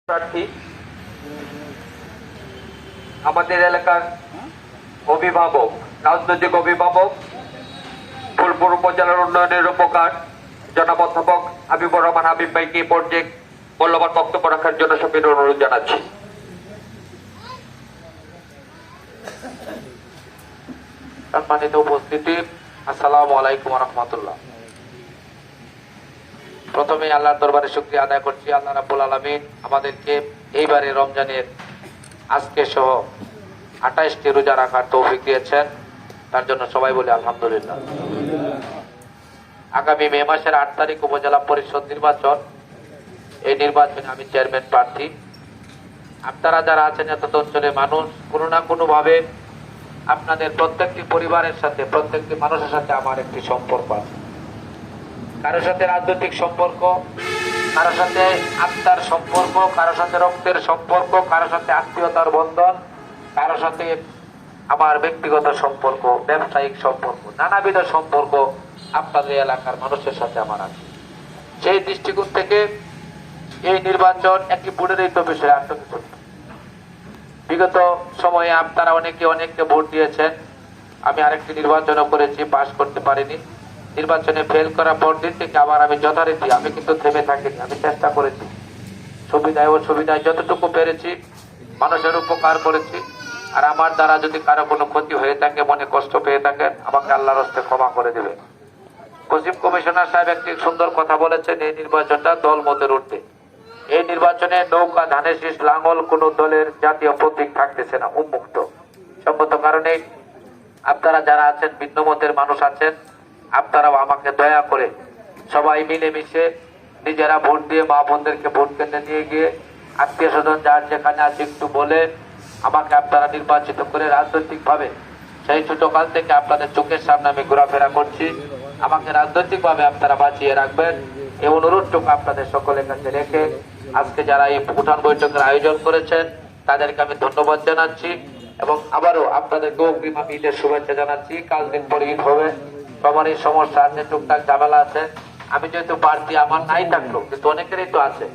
প্রার্থী আমাদের এলাকার অভিভাবক, রাজনৈতিক অভিভাবক, ফুলপুর উপজেলার উন্নয়নের রূপকার জনাব অধ্যাপক হাবিবুর রহমান হাবিব ভাইকে পর্যায়ে মূল্যবান বক্তব্য রাখার জন্য সবিনয় অনুরোধ জানাচ্ছি। সম্মানিত উপস্থিতি, আসসালামু আলাইকুম ওয়া রাহমাতুল্লাহ। প্রথমে আল্লাহর দরবারে শুকরিয়া আদায় করছি। আল্লাহ রাব্বুল আলামিন আমাদেরকে এইবারে রমজানের আজকে সহ 28টি রোজা রাখার তৌফিক দিয়েছেন, তার জন্য সবাই বলি আলহামদুলিল্লাহ। আগামী মে মাসের 8 তারিখ উপজেলা পরিষদ নির্বাচন, এই নির্বাচনে আমি চেয়ারম্যান প্রার্থী। আপনারা যারা আছেন এত অঞ্চলের মানুষ, কোনো না কোনো ভাবে আপনাদের প্রত্যেকটি পরিবারের সাথে, প্রত্যেকটি মানুষের সাথে আমার একটি সম্পর্ক আছে। কারোর সাথে রাজনৈতিক সম্পর্ক, কারোর সাথে আত্মার সম্পর্ক, কারোর সাথে রক্তের সম্পর্ক, কারোর সাথে আত্মীয়তার বন্ধন, কারোর সাথে আমার ব্যক্তিগত সম্পর্ক, ব্যবসায়িক সম্পর্ক, নানাবিধ সম্পর্ক আপনাদের এলাকার মানুষের সাথে আমার আছে। সেই দৃষ্টিকোণ থেকে এই নির্বাচন একটি ভোটেরই তো বিষয়, আর তো কিছু না। বিগত সময়ে আপনারা অনেককে ভোট দিয়েছেন। আমি আরেকটি নির্বাচনও করেছি, পাশ করতে পারিনি। নির্বাচনে ফেল করার পর দিন থেকে আবার আমি যথারীতি আমি কিন্তু থেমে থাকিনি, আমি চেষ্টা করেছি সুবিধায় অসুবিধায় যতটুকু পেরেছি মানুষের উপকার করেছি। আর আমার দ্বারা যদি কারো কোনো ক্ষতি হয়ে থাকে, মনে কষ্ট পেয়ে থাকেন, আমাকে আল্লাহর হস্তে ক্ষমা করে দেবে। পশ্চিম কমিশনার সাহেব একটি সুন্দর কথা বলেছেন, এই নির্বাচনটা দল মতের ঊর্ধ্বে। এই নির্বাচনে নৌকা, ধানের শীষ, লাঙ্গল কোন দলের জাতীয় প্রতীক থাকতেছে না, উন্মুক্ত। সম্মত কারণে আপনারা যারা আছেন, ভিন্ন মতের মানুষ আছেন, আপনারাও আমাকে দয়া করে সবাই মিলেমিশে নিজেরা ভোট দিয়ে মা বোনদেরকে ভোট কেন্দ্রে নিয়ে গিয়ে আত্মীয় স্বজন যার যেখানে আছে একটু বলে আমাকে আপনারা নির্বাচিত করে রাজনৈতিক ভাবে, সেই ছোটকাল থেকে আপনাদের চোখের সামনে আমি ঘোরাফেরা করছি, আমাকে রাজনৈতিক ভাবে আপনারা বাঁচিয়ে রাখবেন, এই অনুরোধটুকু আপনাদের সকলের কাছে রেখে আজকে যারা এই উঠান বৈঠকের আয়োজন করেছেন তাদেরকে আমি ধন্যবাদ জানাচ্ছি এবং আবারও আপনাদেরকে অগ্রিম আমি ঈদের শুভেচ্ছা জানাচ্ছি। কাল দিন পরে ঈদ হবে, সবারই সমস্যা আছে, টুকটাক ঝামেলা আছে। আমি যেহেতু প্রার্থী, আমার নাই থাকলো, কিন্তু অনেকেরই তো আছে।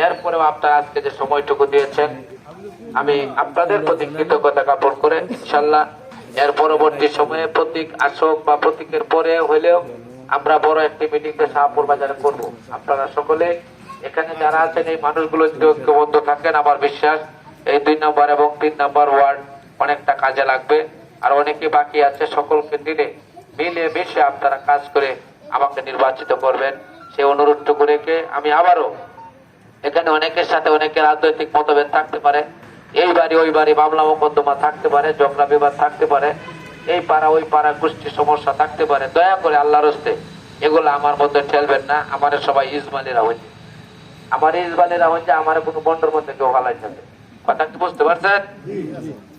এরপরেও আপনারা আজকে যে সময়টুকু দিয়েছেন, আমি আপনাদের প্রতি কৃতজ্ঞতা জ্ঞাপন করে ইনশাল্লাহ এর পরবর্তী সময়ে প্রতীক আসক বা প্রতীকের পরে হইলেও আমরা বড় একটি মিটিং শাহপুর বাজারে করবো। আপনারা সকলে এখানে যারা আছেন এই মানুষগুলো যদি ঐক্যবদ্ধ থাকেন, আমার বিশ্বাস এই 2 নম্বর এবং 3 নম্বর ওয়ার্ড অনেকটা কাজে লাগবে। আর অনেকে বাকি আছে, সকলকে দিলে মিলে মিশে আপনারা কাজ করে আমাকে নির্বাচিত করবেন, সেই অনুরোধটুকু রেখে আমি আবারও, এখানে অনেকের সাথে অনেকের রাজনৈতিক মতভেদ থাকতে পারে, এই বাড়ি ওই বাড়ি মামলা মোকদ্দমা থাকতে পারে, ঝগড়া বিবাদ থাকতে পারে, এই পাড়া ওই পাড়া গোষ্ঠীর সমস্যা থাকতে পারে, দয়া করে আল্লাহর হস্তে এগুলো আমার মধ্যে ঠেলবেন না। আমার সবাই ইসমাইলিরা হয়েছে, আমার ইসমাইলিরা হয়েছে, আমার কোনো বন্ডর মধ্যে কেউ হালাই থাকে। কথা কি বুঝতে পারছেন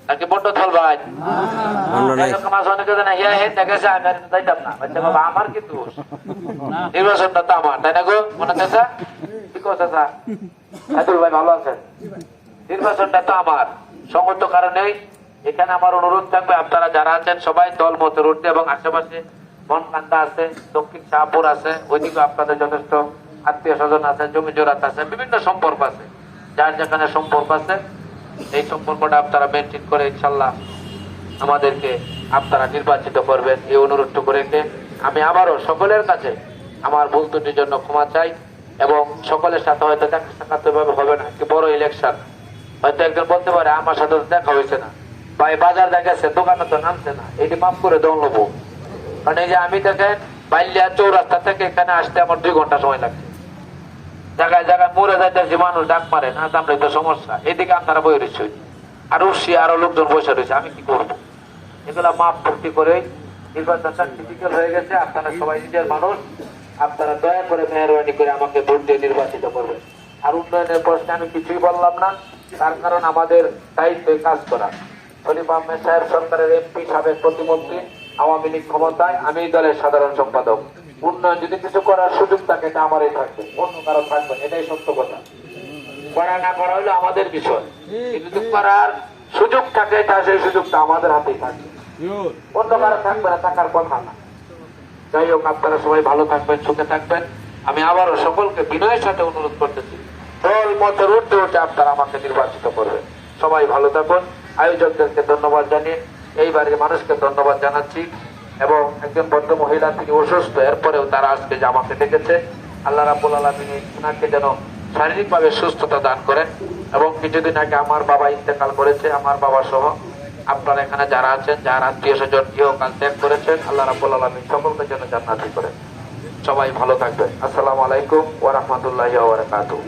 নাকি? বন্ড থল ভাই আমার কি দোষ? নির্বাচনটা তো আমার, তাই না গো? মনে চাচা কি কথা ভাই ভালো আছেন? নির্বাচনটা তো আমার। সংগত কারণেই এখানে আমার অনুরোধ থাকবে, আপনারা যারা আছেন সবাই দল মতের ঊর্ধ্বে এবং আশেপাশে বনকান্দা আছে, দক্ষিণ শাহপুর আছে, ওইদিকে আপনাদের যথেষ্ট আত্মীয় স্বজন আছে, জমি জোরাত আছে, বিভিন্ন সম্পর্ক আছে, যার যেখানে সম্পর্ক আছে এই সম্পর্কটা আপনারা মেনটেন করে ইনশাল্লাহ আমাদেরকে আপনারা নির্বাচিত করবেন, এই অনুরোধটুকু রেখে আমি আবারও সকলের কাছে আমার ভুল ত্রুটির জন্য ক্ষমা চাই এবং সকলের সাথে হয়তো দেখা সাক্ষাৎ হবে না, একটি বড় ইলেকশন, হয়তো একজন বলতে পারে আমার সাথে দেখা হয়েছে না, ভাই বাজার দেখাচ্ছে, দোকানে তো নামছে না, এটি মাফ করে দল নেবো। কারণ এই যে আমি দেখেন বাইলিয়া চৌরাস্তা থেকে এখানে আসতে আমার 2 ঘন্টা সময় লাগছে, জায়গায় জায়গায় মরে যাইতেছি, মানুষ ডাক মারে না, দামটাই তো সমস্যা। এদিকে আপনারা বই রয়েছে আর উঠছি, আরো লোকজন বসে রয়েছে, আমি কি করবো? এগুলা মাপ ভর্তি করে নির্বাচনটা ক্রিটিক্যাল হয়ে গেছে। আপনারা সবাই নিজের মানুষ, আপনারা দয়া করে মেহরবানি করে আমাকে ভোট দিয়ে নির্বাচিত করবেন। আর উন্নয়নের প্রশ্নে আমি কিছুই বললাম না, তার কারণ আমাদের দায়িত্বে কাজ করা। খলিফ আহমেদ সাহেব সরকারের এমপি, সাবেক প্রতিমন্ত্রী, আওয়ামী লীগ ক্ষমতায়, আমি দলের সাধারণ সম্পাদক। উন্নয়ন যদি কিছু করার সুযোগ থাকে এটা আমারই থাকবে, অন্য কারো থাকবে, এটাই সত্য কথা। করা না করা হলো আমাদের বিষয়, কিন্তু করার সুযোগ থাকে তা সেই সুযোগটা আমাদের হাতেই থাকবে, অন্য কারো থাকবে না, থাকার কথা না। যাই হোক, আপনারা সবাই ভালো থাকবেন, সুখে থাকবেন। আমি আবারও সকলকে বিনয়ের সাথে অনুরোধ করতেছি, দল মতের ঊর্ধ্বে উঠে আপনারা আমাকে নির্বাচিত করবেন। সবাই ভালো থাকুন। আয়োজকদেরকে ধন্যবাদ জানিয়ে এইবারে মানুষকে ধন্যবাদ জানাচ্ছি। এবং একজন ভদ্র মহিলা, তিনি অসুস্থ, এরপরেও তারা আজকে যে আমাকে ডেকেছে, আল্লাহ রাব্বুল আলামিন ওনাকে যেন শারীরিকভাবে সুস্থতা দান করেন। এবং কিছুদিন আগে আমার বাবা ইন্তেকাল করেছে, আমার বাবা সহ আপনারা এখানে যারা আছেন, যারা আত্মীয় স্বজন ইহকাল ত্যাগ করেছেন, আল্লাহ রাব্বুল আলামিন সকলকে যেন জান্নাতি করেন। সবাই ভালো থাকবেন। আসসালামু আলাইকুম ওয়া রাহমাতুল্লাহি ওয়া বারাকাতুহু।